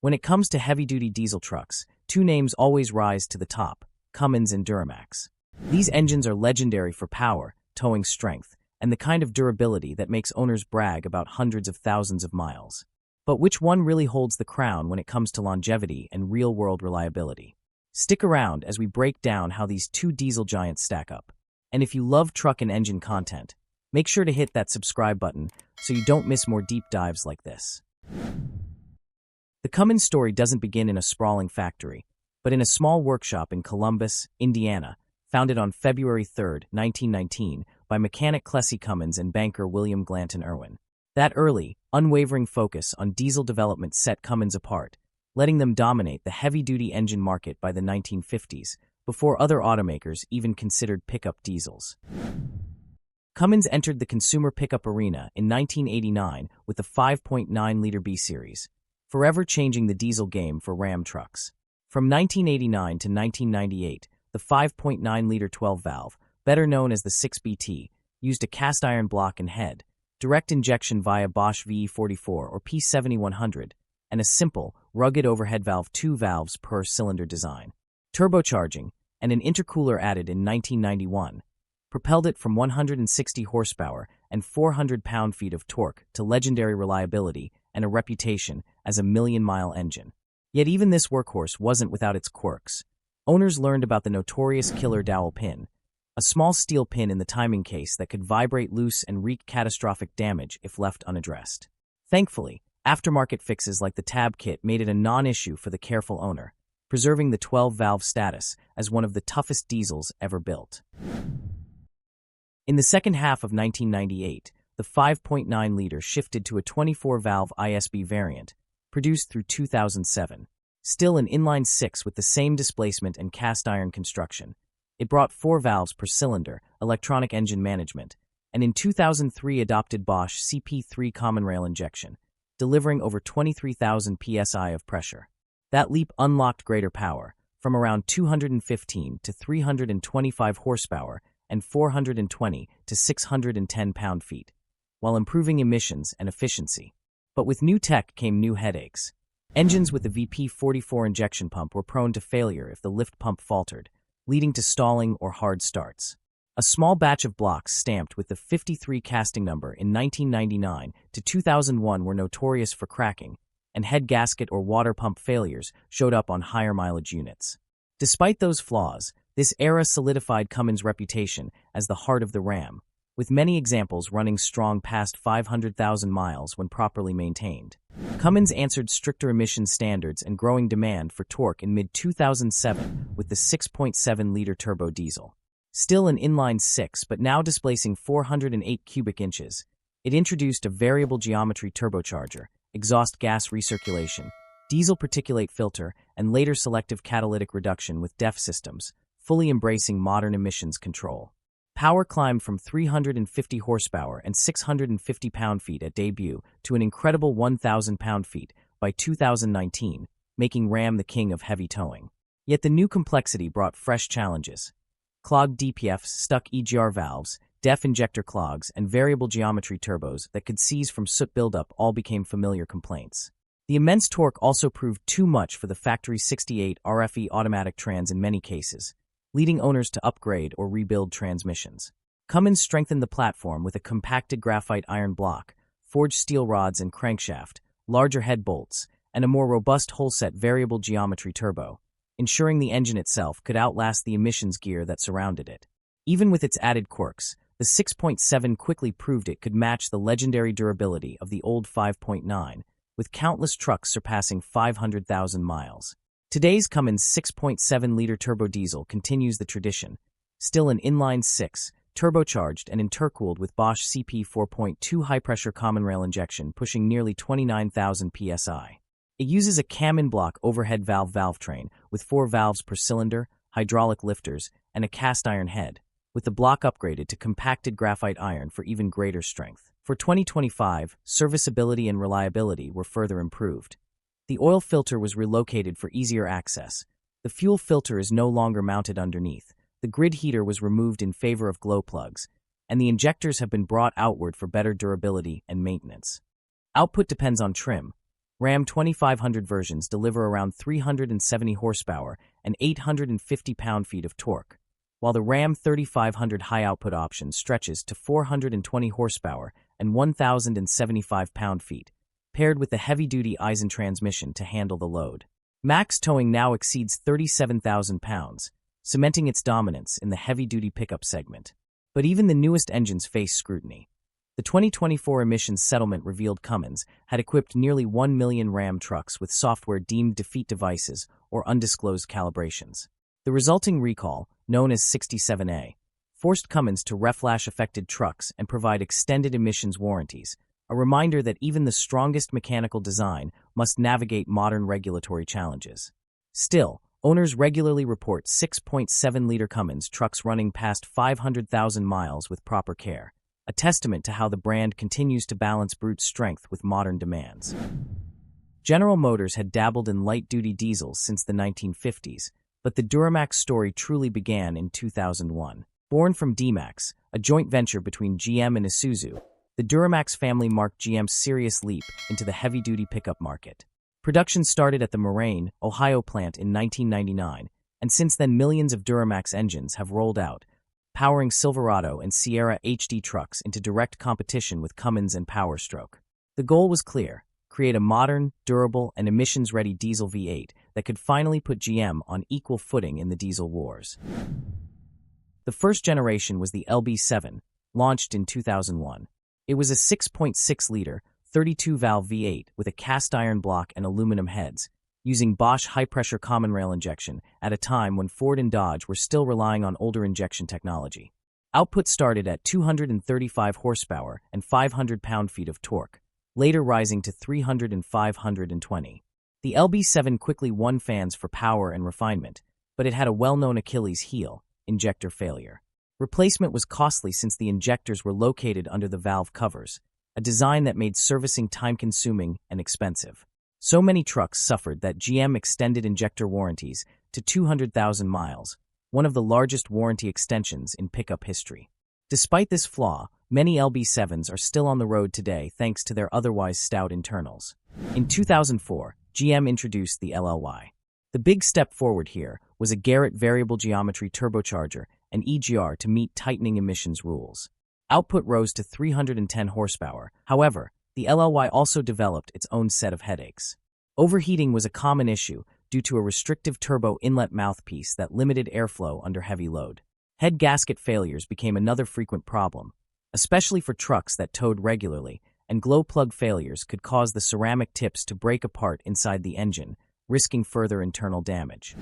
When it comes to heavy-duty diesel trucks, two names always rise to the top: Cummins and Duramax. These engines are legendary for power, towing strength, and the kind of durability that makes owners brag about hundreds of thousands of miles. But which one really holds the crown when it comes to longevity and real-world reliability? Stick around as we break down how these two diesel giants stack up. And if you love truck and engine content, make sure to hit that subscribe button so you don't miss more deep dives like this. The Cummins story doesn't begin in a sprawling factory, but in a small workshop in Columbus, Indiana, founded on February 3, 1919, by mechanic Clessie Cummins and banker William Glanton Irwin. That early, unwavering focus on diesel development set Cummins apart, letting them dominate the heavy-duty engine market by the 1950s, before other automakers even considered pickup diesels. Cummins entered the consumer pickup arena in 1989 with the 5.9-liter B-Series, forever changing the diesel game for Ram trucks. From 1989 to 1998, the 5.9-liter 12-valve, better known as the 6BT, used a cast-iron block and head, direct injection via Bosch VE44 or P7100, and a simple, rugged overhead valve 2 valves per cylinder design. Turbocharging, and an intercooler added in 1991, propelled it from 160 horsepower and 400 pound-feet of torque to legendary reliability and a reputation as a million-mile engine. Yet even this workhorse wasn't without its quirks. Owners learned about the notorious killer dowel pin, a small steel pin in the timing case that could vibrate loose and wreak catastrophic damage if left unaddressed. Thankfully, aftermarket fixes like the tab kit made it a non-issue for the careful owner, preserving the 12-valve status as one of the toughest diesels ever built. In the second half of 1998, the 5.9-liter shifted to a 24-valve ISB variant, produced through 2007. Still an inline-six with the same displacement and cast-iron construction, it brought 4 valves per cylinder, electronic engine management, and in 2003 adopted Bosch CP3 common rail injection, delivering over 23,000 psi of pressure. That leap unlocked greater power, from around 215 to 325 horsepower and 420 to 610 pound-feet, while improving emissions and efficiency. But with new tech came new headaches. Engines with the VP44 injection pump were prone to failure if the lift pump faltered, leading to stalling or hard starts. A small batch of blocks stamped with the 53 casting number in 1999 to 2001 were notorious for cracking, and head gasket or water pump failures showed up on higher mileage units. Despite those flaws, this era solidified Cummins' reputation as the heart of the Ram, with many examples running strong past 500,000 miles when properly maintained. Cummins answered stricter emission standards and growing demand for torque in mid-2007 with the 6.7-liter turbo diesel. Still an inline-six but now displacing 408 cubic inches, it introduced a variable geometry turbocharger, exhaust gas recirculation, diesel particulate filter, and later selective catalytic reduction with DEF systems, fully embracing modern emissions control. Power climbed from 350 horsepower and 650 pound-feet at debut to an incredible 1,000 pound-feet by 2019, making Ram the king of heavy towing. Yet the new complexity brought fresh challenges. Clogged DPFs, stuck EGR valves, DEF injector clogs, and variable geometry turbos that could seize from soot buildup all became familiar complaints. The immense torque also proved too much for the factory 68 RFE automatic trans in many cases, leading owners to upgrade or rebuild transmissions. Cummins strengthened the platform with a compacted graphite iron block, forged steel rods and crankshaft, larger head bolts, and a more robust whole-set variable geometry turbo, ensuring the engine itself could outlast the emissions gear that surrounded it. Even with its added quirks, the 6.7 quickly proved it could match the legendary durability of the old 5.9, with countless trucks surpassing 500,000 miles. Today's Cummins 6.7-liter turbo diesel continues the tradition, still an inline-six, turbocharged and intercooled with Bosch CP 4.2 high-pressure common rail injection pushing nearly 29,000 psi. It uses a cam-in-block overhead valve train with 4 valves per cylinder, hydraulic lifters, and a cast-iron head, with the block upgraded to compacted graphite iron for even greater strength. For 2025, serviceability and reliability were further improved. The oil filter was relocated for easier access. The fuel filter is no longer mounted underneath. The grid heater was removed in favor of glow plugs, and the injectors have been brought outward for better durability and maintenance. Output depends on trim. Ram 2500 versions deliver around 370 horsepower and 850 pound-feet of torque, while the Ram 3500 high-output option stretches to 420 horsepower and 1,075 pound-feet, paired with the heavy-duty Eisen transmission to handle the load. Max towing now exceeds 37,000 pounds, cementing its dominance in the heavy-duty pickup segment. But even the newest engines face scrutiny. The 2024 emissions settlement revealed Cummins had equipped nearly 1 million Ram trucks with software deemed defeat devices or undisclosed calibrations. The resulting recall, known as 67A, forced Cummins to reflash affected trucks and provide extended emissions warranties, a reminder that even the strongest mechanical design must navigate modern regulatory challenges. Still, owners regularly report 6.7-liter Cummins trucks running past 500,000 miles with proper care, a testament to how the brand continues to balance brute strength with modern demands. General Motors had dabbled in light-duty diesels since the 1950s, but the Duramax story truly began in 2001. Born from D-Max, a joint venture between GM and Isuzu, the Duramax family marked GM's serious leap into the heavy-duty pickup market. Production started at the Moraine, Ohio plant in 1999, and since then millions of Duramax engines have rolled out, powering Silverado and Sierra HD trucks into direct competition with Cummins and Powerstroke. The goal was clear: create a modern, durable, and emissions-ready diesel V8 that could finally put GM on equal footing in the diesel wars. The first generation was the LB7, launched in 2001. It was a 6.6-liter, 32-valve V8 with a cast-iron block and aluminum heads, using Bosch high-pressure common rail injection at a time when Ford and Dodge were still relying on older injection technology. Output started at 235 horsepower and 500 pound-feet of torque, later rising to 300 and 520. The LB7 quickly won fans for power and refinement, but it had a well-known Achilles heel: injector failure. Replacement was costly since the injectors were located under the valve covers, a design that made servicing time-consuming and expensive. So many trucks suffered that GM extended injector warranties to 200,000 miles, one of the largest warranty extensions in pickup history. Despite this flaw, many LB7s are still on the road today thanks to their otherwise stout internals. In 2004, GM introduced the LLY. The big step forward here was a Garrett variable geometry turbocharger and EGR to meet tightening emissions rules. Output rose to 310 horsepower. However, the LLY also developed its own set of headaches. Overheating was a common issue due to a restrictive turbo inlet mouthpiece that limited airflow under heavy load. Head gasket failures became another frequent problem, especially for trucks that towed regularly, and glow plug failures could cause the ceramic tips to break apart inside the engine, risking further internal damage.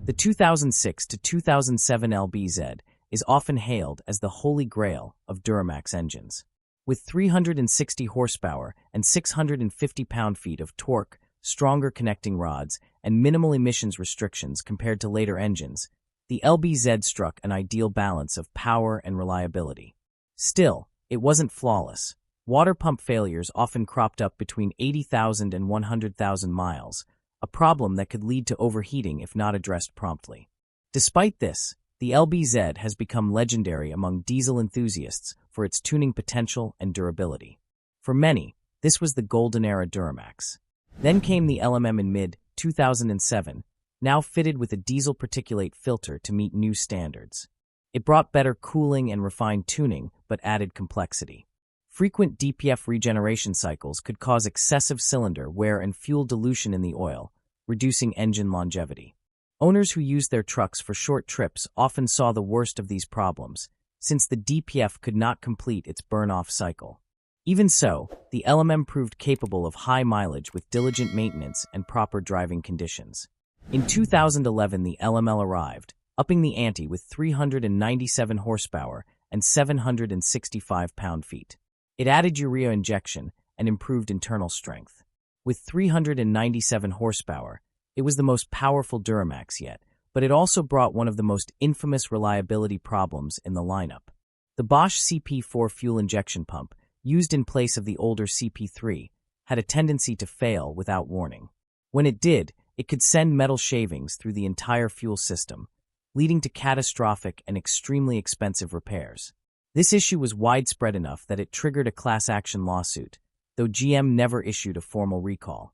The 2006 to 2007 LBZ is often hailed as the holy grail of Duramax engines. With 360 horsepower and 650 pound-feet of torque, stronger connecting rods, and minimal emissions restrictions compared to later engines, the LBZ struck an ideal balance of power and reliability. Still, it wasn't flawless. Water pump failures often cropped up between 80,000 and 100,000 miles, a problem that could lead to overheating if not addressed promptly. Despite this, the LBZ has become legendary among diesel enthusiasts for its tuning potential and durability. For many, this was the golden era Duramax. Then came the LMM in mid-2007, now fitted with a diesel particulate filter to meet new standards. It brought better cooling and refined tuning, but added complexity. Frequent DPF regeneration cycles could cause excessive cylinder wear and fuel dilution in the oil, reducing engine longevity. Owners who used their trucks for short trips often saw the worst of these problems, since the DPF could not complete its burn-off cycle. Even so, the LMM proved capable of high mileage with diligent maintenance and proper driving conditions. In 2011, the LML arrived, upping the ante with 397 horsepower and 765 pound-feet. It added urea injection and improved internal strength. With 397 horsepower, it was the most powerful Duramax yet, but it also brought one of the most infamous reliability problems in the lineup. The Bosch CP4 fuel injection pump, used in place of the older CP3, had a tendency to fail without warning. When it did, it could send metal shavings through the entire fuel system, leading to catastrophic and extremely expensive repairs. This issue was widespread enough that it triggered a class action lawsuit, though GM never issued a formal recall.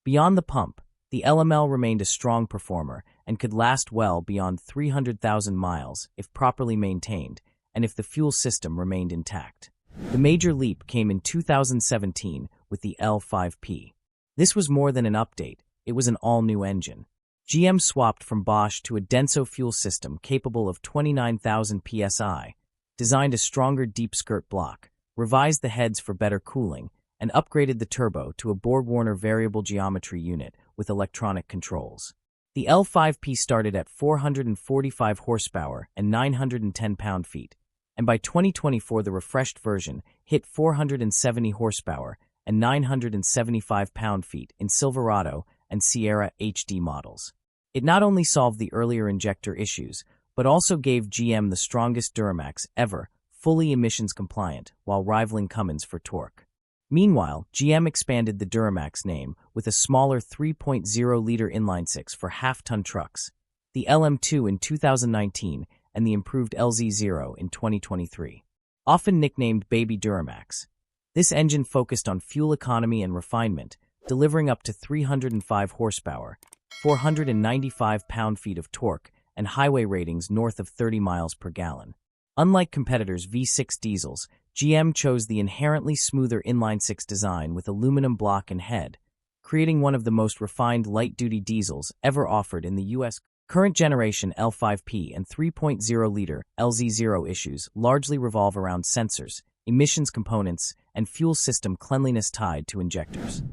Beyond the pump, the LML remained a strong performer and could last well beyond 300,000 miles if properly maintained and if the fuel system remained intact. The major leap came in 2017 with the L5P. This was more than an update, it was an all-new engine. GM swapped from Bosch to a Denso fuel system capable of 29,000 psi, designed a stronger deep-skirt block, revised the heads for better cooling, and upgraded the turbo to a Borg-Warner variable geometry unit with electronic controls. The L5P started at 445 horsepower and 910 pound-feet, and by 2024 the refreshed version hit 470 horsepower and 975 pound-feet in Silverado and Sierra HD models. It not only solved the earlier injector issues, but also gave GM the strongest Duramax ever, fully emissions compliant, while rivaling Cummins for torque. Meanwhile, GM expanded the Duramax name with a smaller 3.0-liter inline-six for half-ton trucks, the LM2 in 2019, and the improved LZ0 in 2023. Often nicknamed Baby Duramax, this engine focused on fuel economy and refinement, delivering up to 305 horsepower, 495 pound-feet of torque, and highway ratings north of 30 miles per gallon. Unlike competitors' V6 diesels, GM chose the inherently smoother inline-six design with aluminum block and head, creating one of the most refined light-duty diesels ever offered in the U.S. Current generation L5P and 3.0-liter LZ0 issues largely revolve around sensors, emissions components, and fuel system cleanliness tied to injectors.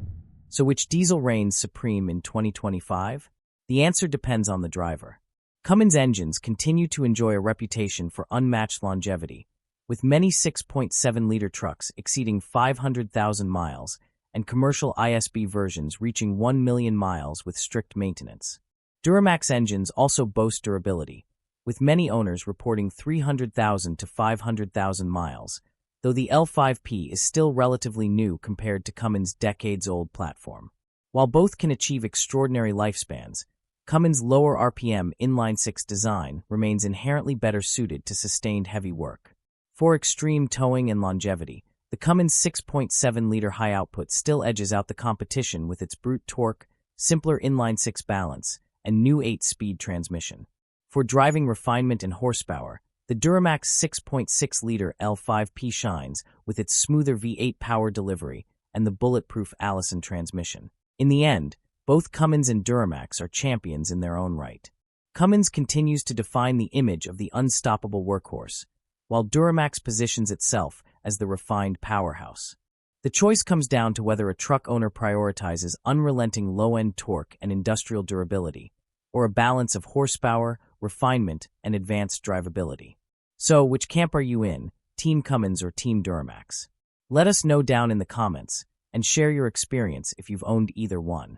So which diesel reigns supreme in 2025? The answer depends on the driver. Cummins engines continue to enjoy a reputation for unmatched longevity, with many 6.7-liter trucks exceeding 500,000 miles and commercial ISB versions reaching 1 million miles with strict maintenance. Duramax engines also boast durability, with many owners reporting 300,000 to 500,000 miles, though the L5P is still relatively new compared to Cummins' decades-old platform. While both can achieve extraordinary lifespans, Cummins' lower RPM inline-six design remains inherently better suited to sustained heavy work. For extreme towing and longevity, the Cummins 6.7-liter high output still edges out the competition with its brute torque, simpler inline-six balance, and new 8-speed transmission. For driving refinement and horsepower, the Duramax 6.6-liter L5P shines with its smoother V8 power delivery and the bulletproof Allison transmission. In the end, both Cummins and Duramax are champions in their own right. Cummins continues to define the image of the unstoppable workhorse, while Duramax positions itself as the refined powerhouse. The choice comes down to whether a truck owner prioritizes unrelenting low-end torque and industrial durability, or a balance of horsepower, refinement, and advanced drivability. So, which camp are you in, Team Cummins or Team Duramax? Let us know down in the comments, and share your experience if you've owned either one.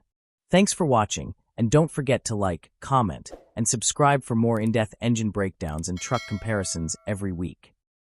Thanks for watching, and don't forget to like, comment, and subscribe for more in-depth engine breakdowns and truck comparisons every week.